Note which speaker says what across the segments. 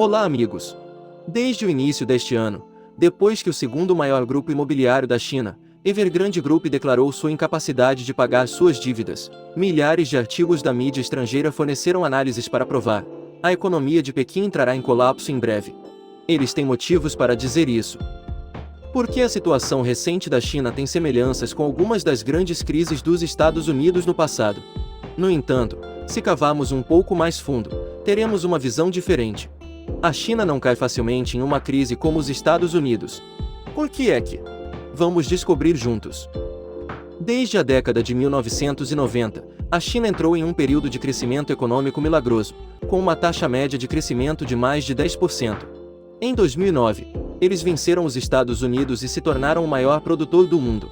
Speaker 1: Olá, amigos! Desde o início deste ano, depois que o segundo maior grupo imobiliário da China, Evergrande Group, declarou sua incapacidade de pagar suas dívidas, milhares de artigos da mídia estrangeira forneceram análises para provar: a economia de Pequim entrará em colapso em breve. Eles têm motivos para dizer isso. Porque a situação recente da China tem semelhanças com algumas das grandes crises dos Estados Unidos no passado. No entanto, se cavarmos um pouco mais fundo, teremos uma visão diferente. A China não cai facilmente em uma crise como os Estados Unidos. Por que é que? Vamos descobrir juntos. Desde a década de 1990, a China entrou em um período de crescimento econômico milagroso, com uma taxa média de crescimento de mais de 10%. Em 2009, eles venceram os Estados Unidos e se tornaram o maior produtor do mundo.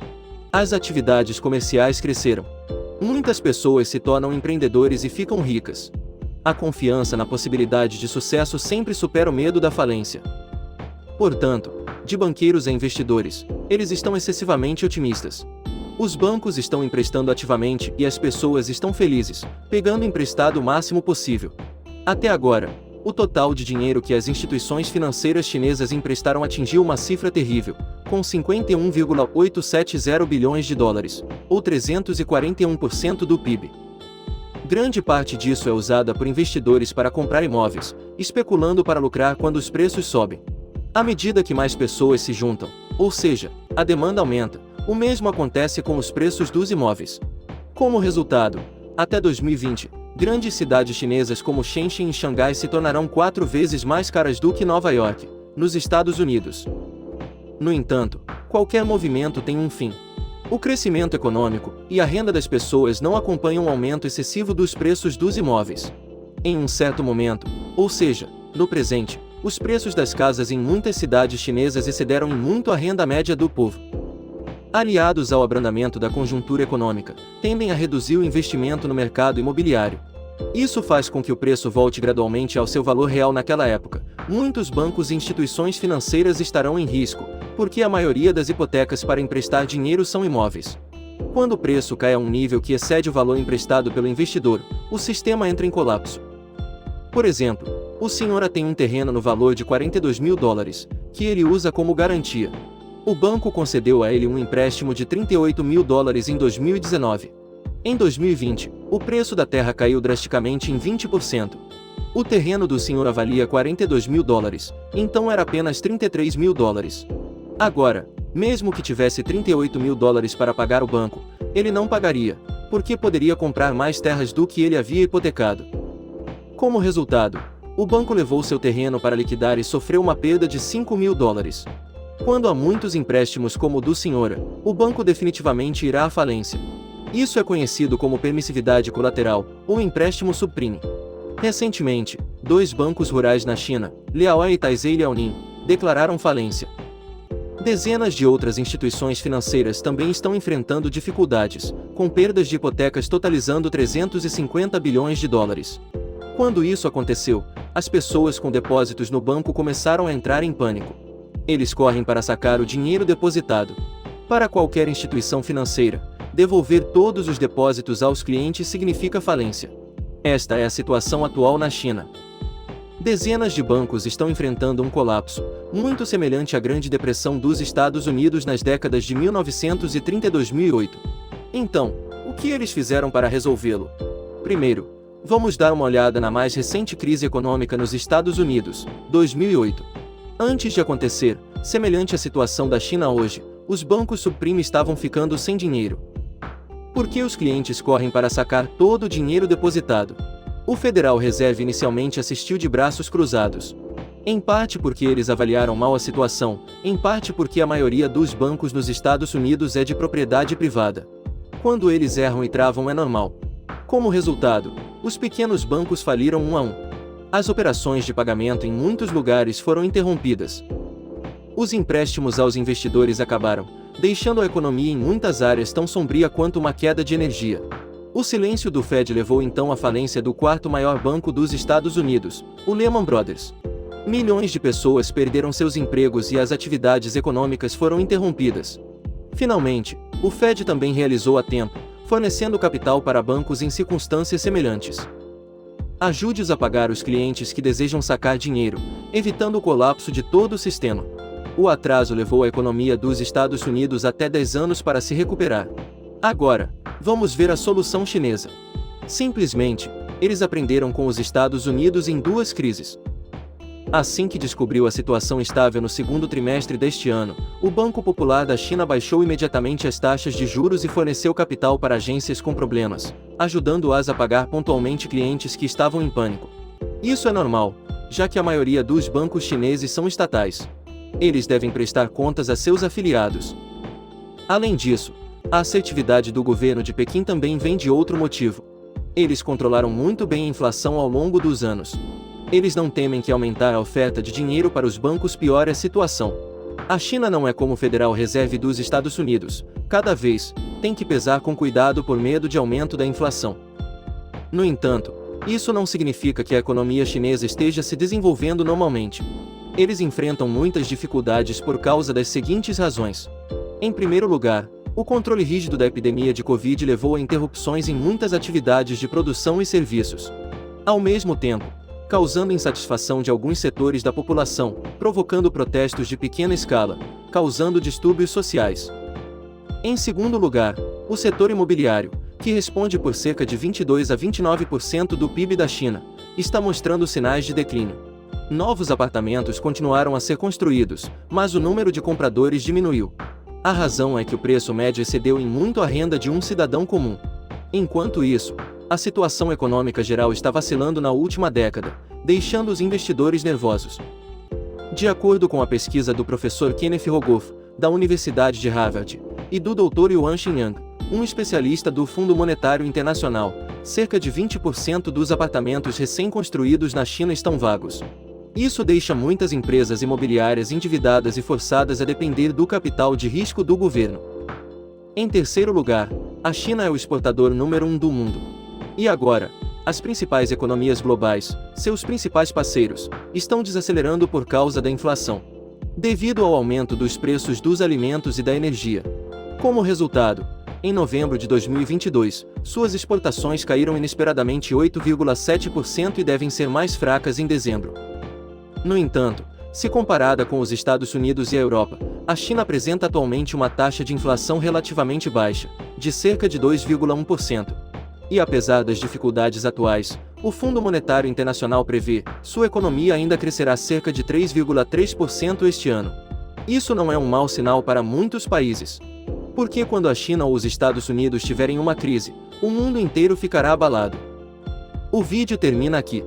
Speaker 1: As atividades comerciais cresceram. Muitas pessoas se tornam empreendedores e ficam ricas. A confiança na possibilidade de sucesso sempre supera o medo da falência. Portanto, de banqueiros a investidores, eles estão excessivamente otimistas. Os bancos estão emprestando ativamente e as pessoas estão felizes, pegando emprestado o máximo possível. Até agora, o total de dinheiro que as instituições financeiras chinesas emprestaram atingiu uma cifra terrível, com 51,870 bilhões de dólares, ou 341% do PIB. Grande parte disso é usada por investidores para comprar imóveis, especulando para lucrar quando os preços sobem. À medida que mais pessoas se juntam, ou seja, a demanda aumenta, o mesmo acontece com os preços dos imóveis. Como resultado, até 2020, grandes cidades chinesas como Shenzhen e Xangai se tornarão 4 vezes mais caras do que Nova York, nos Estados Unidos. No entanto, qualquer movimento tem um fim. O crescimento econômico e a renda das pessoas não acompanham o aumento excessivo dos preços dos imóveis. Em um certo momento, ou seja, no presente, os preços das casas em muitas cidades chinesas excederam em muito a renda média do povo. Aliados ao abrandamento da conjuntura econômica, tendem a reduzir o investimento no mercado imobiliário. Isso faz com que o preço volte gradualmente ao seu valor real naquela época. Muitos bancos e instituições financeiras estarão em risco, porque a maioria das hipotecas para emprestar dinheiro são imóveis. Quando o preço cai a um nível que excede o valor emprestado pelo investidor, o sistema entra em colapso. Por exemplo, o senhor tem um terreno no valor de 42 mil dólares, que ele usa como garantia. O banco concedeu a ele um empréstimo de 38 mil dólares em 2019. Em 2020, o preço da terra caiu drasticamente em 20%. O terreno do senhor valia 42 mil dólares, então era apenas 33 mil dólares. Agora, mesmo que tivesse 38 mil dólares para pagar o banco, ele não pagaria, porque poderia comprar mais terras do que ele havia hipotecado. Como resultado, o banco levou seu terreno para liquidar e sofreu uma perda de 5 mil dólares. Quando há muitos empréstimos como o do senhor, o banco definitivamente irá à falência. Isso é conhecido como permissividade colateral, ou empréstimo subprime. Recentemente, 2 bancos rurais na China, Liaoyi e Taizé Liaoning, declararam falência. Dezenas de outras instituições financeiras também estão enfrentando dificuldades, com perdas de hipotecas totalizando 350 bilhões de dólares. Quando isso aconteceu, as pessoas com depósitos no banco começaram a entrar em pânico. Eles correm para sacar o dinheiro depositado. Para qualquer instituição financeira, devolver todos os depósitos aos clientes significa falência. Esta é a situação atual na China. Dezenas de bancos estão enfrentando um colapso, muito semelhante à Grande Depressão dos Estados Unidos nas décadas de 1930 e 2008. Então, o que eles fizeram para resolvê-lo? Primeiro, vamos dar uma olhada na mais recente crise econômica nos Estados Unidos, 2008. Antes de acontecer, semelhante à situação da China hoje, os bancos subprime estavam ficando sem dinheiro. Por que os clientes correm para sacar todo o dinheiro depositado? O Federal Reserve inicialmente assistiu de braços cruzados. Em parte porque eles avaliaram mal a situação, em parte porque a maioria dos bancos nos Estados Unidos é de propriedade privada. Quando eles erram e travam é normal. Como resultado, os pequenos bancos faliram um a um. As operações de pagamento em muitos lugares foram interrompidas. Os empréstimos aos investidores acabaram, deixando a economia em muitas áreas tão sombria quanto uma queda de energia. O silêncio do Fed levou então à falência do 4º maior banco dos Estados Unidos, o Lehman Brothers. Milhões de pessoas perderam seus empregos e as atividades econômicas foram interrompidas. Finalmente, o Fed também realizou a tempo, fornecendo capital para bancos em circunstâncias semelhantes. Ajude-os a pagar os clientes que desejam sacar dinheiro, evitando o colapso de todo o sistema. O atraso levou a economia dos Estados Unidos até 10 anos para se recuperar. Agora, vamos ver a solução chinesa. Simplesmente, eles aprenderam com os Estados Unidos em 2 crises. Assim que descobriu a situação estável no segundo trimestre deste ano, o Banco Popular da China baixou imediatamente as taxas de juros e forneceu capital para agências com problemas, ajudando-as a pagar pontualmente clientes que estavam em pânico. Isso é normal, já que a maioria dos bancos chineses são estatais. Eles devem prestar contas a seus afiliados. Além disso, a assertividade do governo de Pequim também vem de outro motivo. Eles controlaram muito bem a inflação ao longo dos anos. Eles não temem que aumentar a oferta de dinheiro para os bancos piore a situação. A China não é como o Federal Reserve dos Estados Unidos, cada vez tem que pesar com cuidado por medo de aumento da inflação. No entanto, isso não significa que a economia chinesa esteja se desenvolvendo normalmente. Eles enfrentam muitas dificuldades por causa das seguintes razões. Em primeiro lugar, o controle rígido da epidemia de Covid levou a interrupções em muitas atividades de produção e serviços. Ao mesmo tempo, causando insatisfação de alguns setores da população, provocando protestos de pequena escala, causando distúrbios sociais. Em segundo lugar, o setor imobiliário, que responde por cerca de 22 a 29% do PIB da China, está mostrando sinais de declínio. Novos apartamentos continuaram a ser construídos, mas o número de compradores diminuiu. A razão é que o preço médio excedeu em muito a renda de um cidadão comum. Enquanto isso, a situação econômica geral está vacilando na última década, deixando os investidores nervosos. De acordo com a pesquisa do professor Kenneth Rogoff, da Universidade de Harvard, e do Dr. Yuan Xinyang, um especialista do Fundo Monetário Internacional, cerca de 20% dos apartamentos recém-construídos na China estão vagos. Isso deixa muitas empresas imobiliárias endividadas e forçadas a depender do capital de risco do governo. Em terceiro lugar, a China é o exportador número 1 do mundo. E agora, as principais economias globais, seus principais parceiros, estão desacelerando por causa da inflação, devido ao aumento dos preços dos alimentos e da energia. Como resultado, em novembro de 2022, suas exportações caíram inesperadamente 8,7% e devem ser mais fracas em dezembro. No entanto, se comparada com os Estados Unidos e a Europa, a China apresenta atualmente uma taxa de inflação relativamente baixa, de cerca de 2,1%. E apesar das dificuldades atuais, o Fundo Monetário Internacional prevê sua economia ainda crescerá cerca de 3,3% este ano. Isso não é um mau sinal para muitos países. Porque quando a China ou os Estados Unidos tiverem uma crise, o mundo inteiro ficará abalado. O vídeo termina aqui.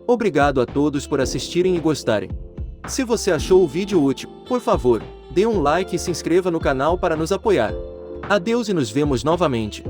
Speaker 1: Obrigado a todos por assistirem e gostarem. Se você achou o vídeo útil, por favor, dê um like e se inscreva no canal para nos apoiar. Adeus e nos vemos novamente.